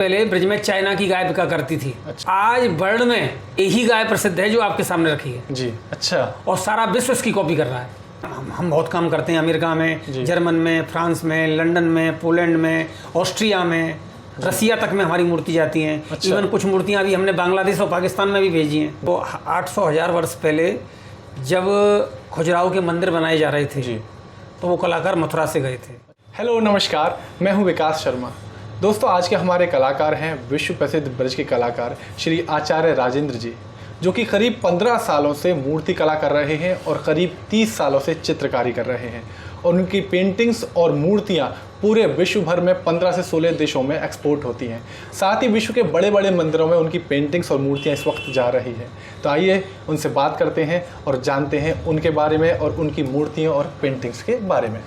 पहले ब्रज में चाइना की गाय बिका करती थी। अच्छा। आज वर्ल्ड में यही गाय प्रसिद्ध है जो आपके सामने रखी है जी। अच्छा। और सारा विश्व इसकी कॉपी कर रहा है। हम बहुत काम करते हैं अमेरिका में, जर्मन में, फ्रांस में, लंदन में, पोलैंड में, ऑस्ट्रिया में, रसिया तक में हमारी मूर्ति जाती हैं। अच्छा। इवन कुछ मूर्तियाँ अभी हमने बांग्लादेश और पाकिस्तान में भी भेजी हैं। तो 800,000 वर्ष पहले जब खजुराहो के मंदिर बनाए जा रहे थे तो वो कलाकार मथुरा से गए थे। हेलो नमस्कार, मैं हूं विकास शर्मा। दोस्तों, आज के हमारे कलाकार हैं विश्व प्रसिद्ध ब्रज के कलाकार श्री आचार्य राजेंद्र जी, जो कि करीब 15 सालों से मूर्ति कला कर रहे हैं और करीब 30 सालों से चित्रकारी कर रहे हैं। और उनकी पेंटिंग्स और मूर्तियां पूरे विश्व भर में 15 से 16 देशों में एक्सपोर्ट होती हैं। साथ ही विश्व के बड़े बड़े मंदिरों में उनकी पेंटिंग्स और मूर्तियां इस वक्त जा रही हैं। तो आइए उनसे बात करते हैं और जानते हैं उनके बारे में और उनकी मूर्तियों और पेंटिंग्स के बारे में।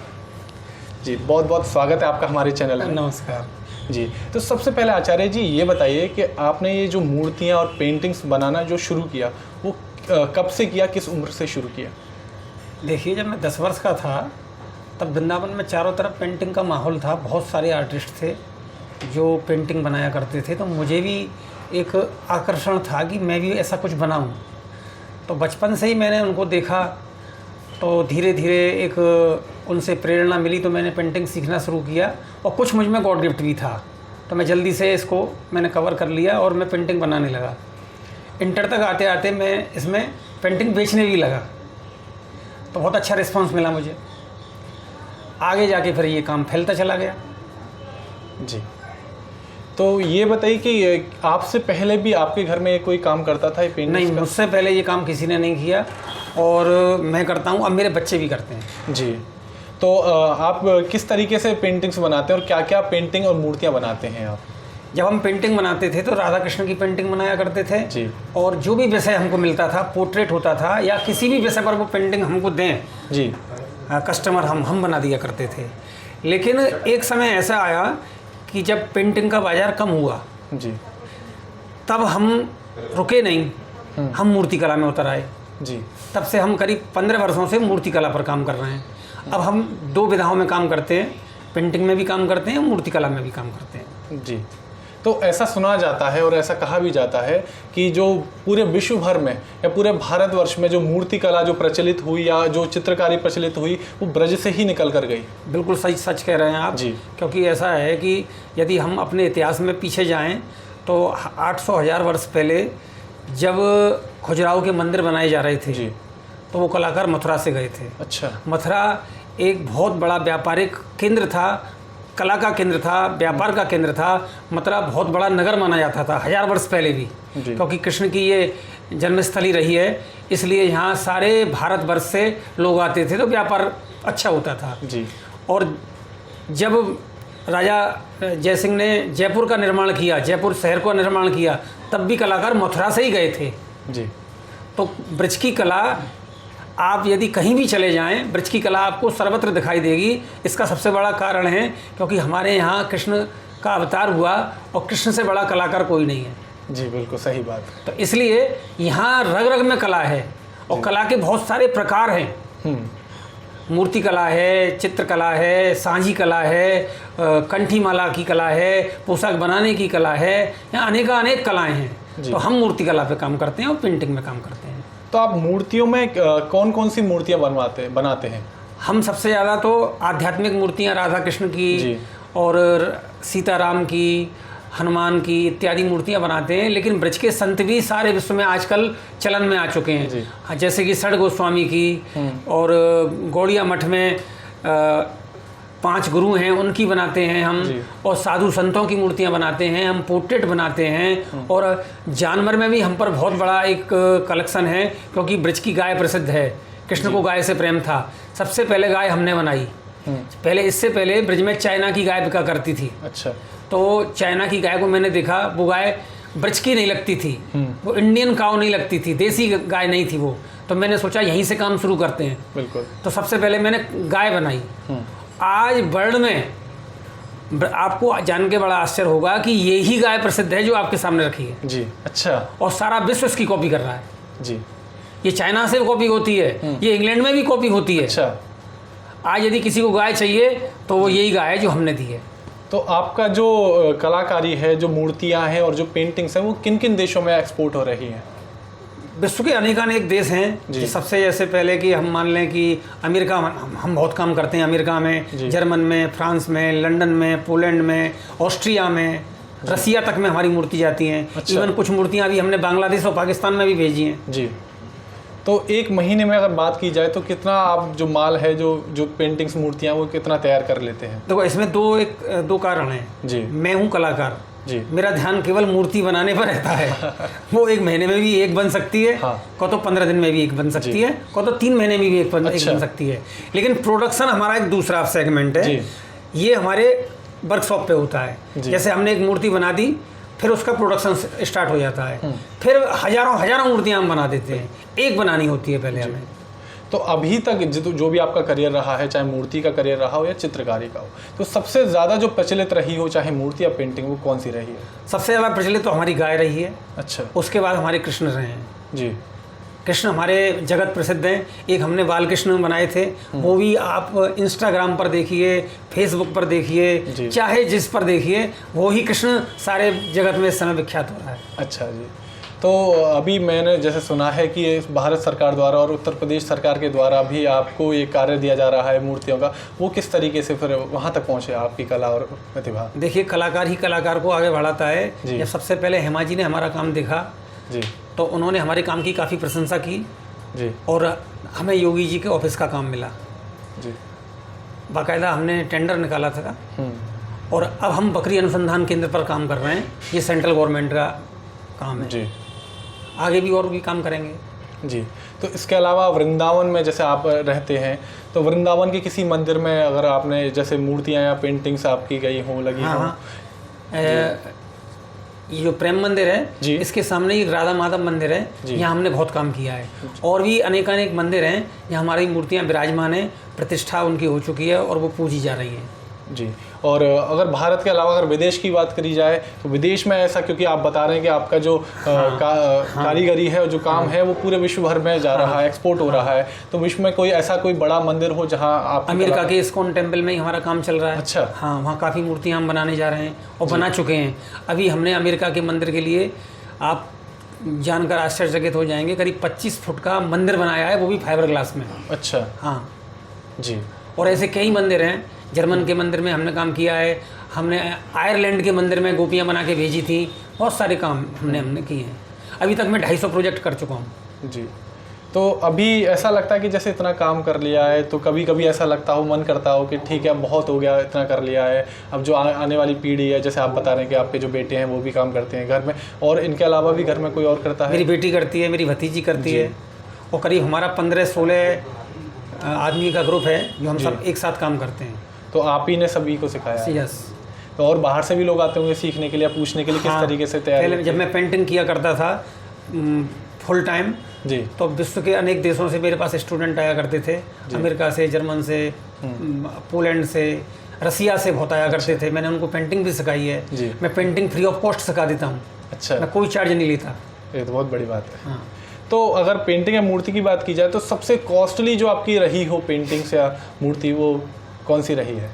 जी, बहुत बहुत स्वागत है आपका हमारे चैनल में। नमस्कार जी। तो सबसे पहले आचार्य जी ये बताइए कि आपने ये जो मूर्तियाँ और पेंटिंग्स बनाना जो शुरू किया वो कब से किया, किस उम्र से शुरू किया? देखिए, जब मैं 10 वर्ष का था तब वृंदावन में चारों तरफ पेंटिंग का माहौल था। बहुत सारे आर्टिस्ट थे जो पेंटिंग बनाया करते थे, तो मुझे भी एक आकर्षण था कि मैं भी ऐसा कुछ बनाऊं। तो बचपन से ही मैंने उनको देखा, तो धीरे धीरे एक उनसे प्रेरणा मिली, तो मैंने पेंटिंग सीखना शुरू किया और कुछ मुझ में गॉड गिफ्ट भी था। तो मैं जल्दी से इसको मैंने कवर कर लिया और मैं पेंटिंग बनाने लगा। इंटर तक आते आते मैं इसमें पेंटिंग बेचने भी लगा, तो बहुत अच्छा रिस्पांस मिला मुझे। आगे जाके फिर ये काम फैलता चला गया। जी। तो ये बताइए कि आपसे पहले भी आपके घर में कोई काम करता था ये पेंटिंग? नहीं, मुझसे पहले ये काम किसी ने नहीं किया और मैं करता हूँ, अब मेरे बच्चे भी करते हैं। जी। तो आप किस तरीके से पेंटिंग्स बनाते हैं और क्या क्या पेंटिंग और मूर्तियाँ बनाते हैं आप? जब हम पेंटिंग बनाते थे तो राधा कृष्ण की पेंटिंग बनाया करते थे जी। और जो भी विषय हमको मिलता था, पोर्ट्रेट होता था या किसी भी विषय पर वो पेंटिंग हमको दें जी, कस्टमर, हम बना दिया करते थे। लेकिन एक समय ऐसा आया कि जब पेंटिंग का बाज़ार कम हुआ जी, तब हम रुके नहीं, हम मूर्ति कला में उतर आए। जी। तब से हम करीब 15 वर्षों से मूर्ति कला पर काम कर रहे हैं। अब हम 2 विधाओं में काम करते हैं, पेंटिंग में भी काम करते हैं, मूर्ति कला में भी काम करते हैं। जी। तो ऐसा सुना जाता है और ऐसा कहा भी जाता है कि जो पूरे विश्व भर में या पूरे भारतवर्ष में जो मूर्ति कला जो प्रचलित हुई या जो चित्रकारी प्रचलित हुई वो ब्रज से ही निकल कर गई। बिल्कुल सही, सच कह रहे हैं आप जी। क्योंकि ऐसा है कि यदि हम अपने इतिहास में पीछे जाएं तो 800,000 वर्ष पहले जब खजुराहो के मंदिर बनाए जा रहे थे जी, तो वो कलाकार मथुरा से गए थे। अच्छा। मथुरा एक बहुत बड़ा व्यापारिक केंद्र था, कला का केंद्र था, व्यापार का केंद्र था। मथुरा बहुत बड़ा नगर माना जाता था 1000 वर्ष पहले भी, क्योंकि कृष्ण की ये जन्मस्थली रही है, इसलिए यहाँ सारे भारतवर्ष से लोग आते थे, तो व्यापार अच्छा होता था। जी। और जब राजा जयसिंह ने जयपुर का निर्माण किया, जयपुर शहर का निर्माण किया, तब भी कलाकार मथुरा से ही गए थे। जी। तो ब्रज की कला, आप यदि कहीं भी चले जाएं, ब्रज की कला आपको सर्वत्र दिखाई देगी। इसका सबसे बड़ा कारण है क्योंकि हमारे यहाँ कृष्ण का अवतार हुआ और कृष्ण से बड़ा कलाकार कोई नहीं है। जी, बिल्कुल सही बात। तो इसलिए यहाँ रग रग में कला है और कला के बहुत सारे प्रकार हैं। मूर्ति कला है, चित्रकला है, सांझी कला है, कंठी माला की कला है, पोशाक बनाने की कला है, यहाँ अनेक कलाएँ हैं। तो हम मूर्ति कला पे काम करते हैं और पेंटिंग में काम करते हैं। तो आप मूर्तियों में कौन कौन सी मूर्तियाँ बनाते हैं? हम सबसे ज़्यादा तो आध्यात्मिक मूर्तियाँ राधा कृष्ण की और सीताराम की, हनुमान की इत्यादि मूर्तियाँ बनाते हैं। लेकिन ब्रज के संत भी सारे विश्व में आजकल चलन में आ चुके हैं, जैसे कि षड गोस्वामी की, और गौड़िया मठ में 5 गुरु हैं, उनकी बनाते हैं हम, और साधु संतों की मूर्तियां बनाते हैं हम, पोर्ट्रेट बनाते हैं। और जानवर में भी हम पर बहुत बड़ा एक कलेक्शन है, क्योंकि ब्रज की गाय प्रसिद्ध है, कृष्ण को गाय से प्रेम था। सबसे पहले गाय हमने बनाई। इससे पहले ब्रज में चाइना की गाय बिका करती थी। अच्छा। तो चाइना की गाय को मैंने देखा, वो गाय ब्रज की नहीं लगती थी, वो इंडियन काऊ नहीं लगती थी, देसी गाय नहीं थी वो। तो मैंने सोचा यहीं से काम शुरू करते हैं। बिल्कुल। तो सबसे पहले मैंने गाय बनाई। आज वर्ल्ड में आपको जान के बड़ा आश्चर्य होगा कि यही गाय प्रसिद्ध है जो आपके सामने रखी है। जी। अच्छा। और सारा विश्व इसकी कॉपी कर रहा है। जी। ये चाइना से कॉपी होती है, ये इंग्लैंड में भी कॉपी होती है। अच्छा। आज यदि किसी को गाय चाहिए तो वो यही गाय है जो हमने दी है। तो आपका जो कलाकारी है, जो मूर्तियां हैं और जो पेंटिंग्स हैं, वो किन किन देशों में एक्सपोर्ट हो रही हैं? विश्व के अनेकानेक देश हैं कि सबसे जैसे पहले कि हम मान लें कि अमेरिका, हम बहुत काम करते हैं अमेरिका में, जर्मन में, फ्रांस में, लंदन में, पोलैंड में, ऑस्ट्रिया में, रसिया तक में हमारी मूर्ति जाती हैं। अच्छा। इवन कुछ मूर्तियाँ अभी हमने बांग्लादेश और पाकिस्तान में भी भेजी हैं। जी। तो एक महीने में अगर बात की जाए तो कितना आप जो माल है, जो पेंटिंग्स मूर्तियाँ, वो कितना तैयार कर लेते हैं? देखो, इसमें दो कारण हैं जी। मैं हूँ कलाकार जी। मेरा ध्यान केवल मूर्ति बनाने पर रहता है। वो एक महीने में भी एक बन सकती है, हाँ। को तो 15 दिन में भी एक बन सकती है, को तो 3 महीने में भी एक बन सकती है। लेकिन प्रोडक्शन हमारा एक दूसरा सेगमेंट है। ये हमारे वर्कशॉप पे होता है। जैसे हमने एक मूर्ति बना दी, फिर उसका प्रोडक्शन स्टार्ट हो जाता है, फिर हजारों मूर्तियाँ हम बना देते हैं। एक बनानी होती है पहले हमें। तो अभी तक जो भी आपका करियर रहा है, चाहे मूर्ति का करियर रहा हो या चित्रकारी का हो, तो सबसे ज़्यादा जो प्रचलित रही हो, चाहे मूर्ति या पेंटिंग, वो कौन सी रही है? सबसे ज़्यादा प्रचलित तो हमारी गाय रही है। अच्छा। उसके बाद हमारे कृष्ण रहे हैं। जी। कृष्ण हमारे जगत प्रसिद्ध हैं। एक हमने बाल कृष्ण बनाए थे, वो भी आप इंस्टाग्राम पर देखिए, फेसबुक पर देखिए, चाहे जिस पर देखिए, वो ही कृष्ण सारे जगत में इस समय विख्यात हो रहा है। अच्छा जी। तो अभी मैंने जैसे सुना है कि भारत सरकार द्वारा और उत्तर प्रदेश सरकार के द्वारा भी आपको ये कार्य दिया जा रहा है मूर्तियों का, वो किस तरीके से फिर वहाँ तक पहुँचे आपकी कला और प्रतिभा? देखिए, कलाकार ही कलाकार को आगे बढ़ाता है। जब सबसे पहले हेमा जी ने हमारा काम देखा जी, तो उन्होंने हमारे काम की काफ़ी प्रशंसा की जी, और हमें योगी जी के ऑफिस का काम मिला जी। बाकायदा हमने टेंडर निकाला था और अब हम बकरी अनुसंधान केंद्र पर काम कर रहे हैं। ये सेंट्रल गवर्नमेंट का काम है जी। आगे भी और भी काम करेंगे जी। तो इसके अलावा वृंदावन में जैसे आप रहते हैं, तो वृंदावन के किसी मंदिर में अगर आपने जैसे मूर्तियाँ या पेंटिंग्स आपकी गई हों, लगी हों? ये जो प्रेम मंदिर है जी, इसके सामने एक राधा माधव मंदिर है, यहाँ हमने बहुत काम किया है। और भी अनेकानेक मंदिर हैं जहाँ हमारी मूर्तियाँ विराजमान हैं, प्रतिष्ठा उनकी हो चुकी है और वो पूजी जा रही हैं। जी। और अगर भारत के अलावा अगर विदेश की बात करी जाए तो विदेश में ऐसा, क्योंकि आप बता रहे हैं कि आपका जो कारीगरी है और जो काम है वो पूरे विश्व भर में जा रहा है, एक्सपोर्ट हो रहा है, तो विश्व में कोई ऐसा कोई बड़ा मंदिर हो जहां आप? अमेरिका के इस्कॉन टेम्पल में ही हमारा काम चल रहा है। अच्छा। हाँ, वहाँ काफ़ी मूर्तियाँ हम बनाने जा रहे हैं और बना चुके हैं। अभी हमने अमेरिका के मंदिर के लिए, आप जानकर आश्चर्यचकित हो जाएंगे, करीब 25 फुट का मंदिर बनाया है, वो भी फाइबर ग्लास में। अच्छा। हाँ जी। और ऐसे कई मंदिर हैं। जर्मन के मंदिर में हमने काम किया है, हमने आयरलैंड के मंदिर में गोपियाँ बना के भेजी थी। बहुत सारे काम हमने किए हैं। अभी तक मैं 250 प्रोजेक्ट कर चुका हूँ। जी। तो अभी ऐसा लगता है कि जैसे इतना काम कर लिया है, तो कभी कभी ऐसा लगता हो, मन करता हो कि ठीक है अब बहुत हो गया, इतना कर लिया है, अब जो आने वाली पीढ़ी है, जैसे आप बता रहे हैं कि आपके जो बेटे हैं वो भी काम करते हैं घर में, और इनके अलावा भी घर में कोई और करता है? मेरी बेटी करती है, मेरी भतीजी करती है, और करीब हमारा 15-16 आदमी का ग्रुप है जो हम सब एक साथ काम करते हैं। तो आप ही ने सभी को सिखाया? यस। तो और बाहर से भी लोग आते होंगे सीखने के लिए, पूछने के लिए किस तरीके से तैयारी? पहले जब मैं पेंटिंग किया करता था फुल टाइम जी, तो विश्व के अनेक देशों से मेरे पास स्टूडेंट आया करते थे। अमेरिका से, जर्मन से, पोलैंड से, रसिया से बहुत आया करते थे। मैंने उनको पेंटिंग भी सिखाई है। मैं पेंटिंग फ्री ऑफ कॉस्ट सिखा देता हूँ। अच्छा। मैं कोई चार्ज नहीं लेता। ये तो बहुत बड़ी बात है। हाँ। तो अगर पेंटिंग या मूर्ति की बात की जाए तो सबसे कॉस्टली जो आपकी रही हो पेंटिंग्स या मूर्ति, वो कौन सी रही है?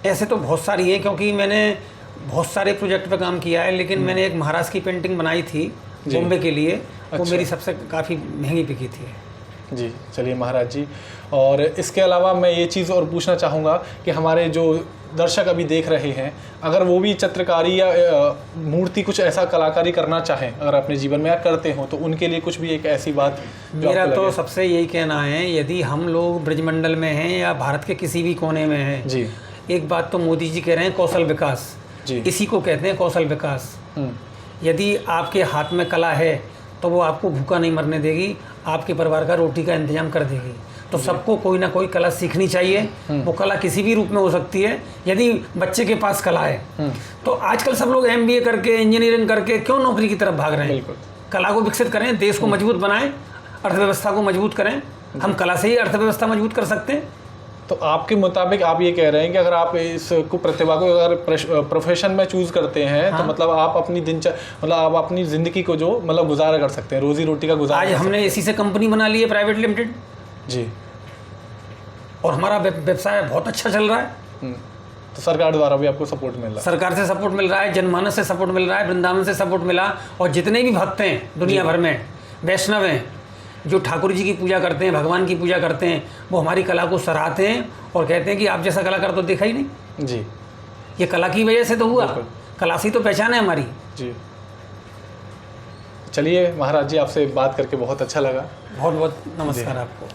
ऐसे तो बहुत सारी है, क्योंकि मैंने बहुत सारे प्रोजेक्ट पे काम किया है, लेकिन मैंने एक महाराष्ट्र की पेंटिंग बनाई थी बॉम्बे के लिए। वो अच्छा। मेरी सबसे काफ़ी महंगी बिकी थी। जी, चलिए महाराज जी। और इसके अलावा मैं ये चीज़ और पूछना चाहूँगा कि हमारे जो दर्शक अभी देख रहे हैं, अगर वो भी चित्रकारी या मूर्ति कुछ ऐसा कलाकारी करना चाहें अगर अपने जीवन में या करते हो, तो उनके लिए कुछ भी एक ऐसी बात जो मेरा तो सबसे यही कहना है, यदि हम लोग ब्रजमंडल में हैं या भारत के किसी भी कोने में हैं जी, एक बात तो मोदी जी कह रहे हैं, कौशल विकास। जी, इसी को कहते हैं कौशल विकास। यदि आपके हाथ में कला है तो वो आपको भूखा नहीं मरने देगी, आपके परिवार का रोटी का इंतजाम कर देगी। तो सबको कोई ना कोई कला सीखनी चाहिए। वो कला किसी भी रूप में हो सकती है। यदि बच्चे के पास कला है तो आजकल सब लोग MBA करके, इंजीनियरिंग करके क्यों नौकरी की तरफ भाग रहे हैं? बिल्कुल। कला को विकसित करें, देश को मजबूत बनाएं, अर्थव्यवस्था को मजबूत करें। हम कला से ही अर्थव्यवस्था मजबूत कर सकते हैं। तो आपके मुताबिक आप ये कह रहे हैं कि अगर आप इसको प्रतिभा को अगर प्रोफेशन में चूज करते हैं तो मतलब आप अपनी मतलब आप अपनी ज़िंदगी को जो मतलब गुजारा कर सकते हैं, रोजी रोटी का गुजारा। आज हमने इसी से कंपनी बना ली है प्राइवेट लिमिटेड जी, और हमारा व्यवसाय बहुत अच्छा चल रहा है। तो सरकार द्वारा भी आपको सपोर्ट मिल रहा है? सरकार से सपोर्ट मिल रहा है, जनमानस से सपोर्ट मिल रहा है, वृंदावन से सपोर्ट मिला, और जितने भी भक्त हैं दुनिया भर में, वैष्णव हैं जो ठाकुर जी की पूजा करते हैं, भगवान की पूजा करते हैं, वो हमारी कला को सराहते हैं और कहते हैं कि आप जैसा कलाकार तो देखा ही नहीं। जी, ये कला की वजह से तो हुआ, बिल्कुल। कला से तो पहचान है हमारी। जी। चलिए महाराज जी, आपसे बात करके बहुत अच्छा लगा। बहुत बहुत नमस्कार आपको।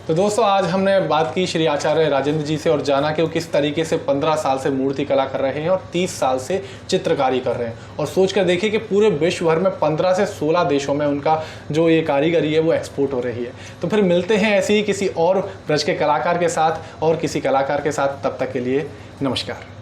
तो दोस्तों, आज हमने बात की श्री आचार्य राजेंद्र जी से और जाना कि वो किस तरीके से 15 साल से मूर्ति कला कर रहे हैं और 30 साल से चित्रकारी कर रहे हैं। और सोच कर देखिए कि पूरे विश्व भर में 15 से 16 देशों में उनका जो ये कारीगरी है वो एक्सपोर्ट हो रही है। तो फिर मिलते हैं ऐसे ही किसी और ब्रज के कलाकार के साथ और किसी कलाकार के साथ। तब तक के लिए नमस्कार।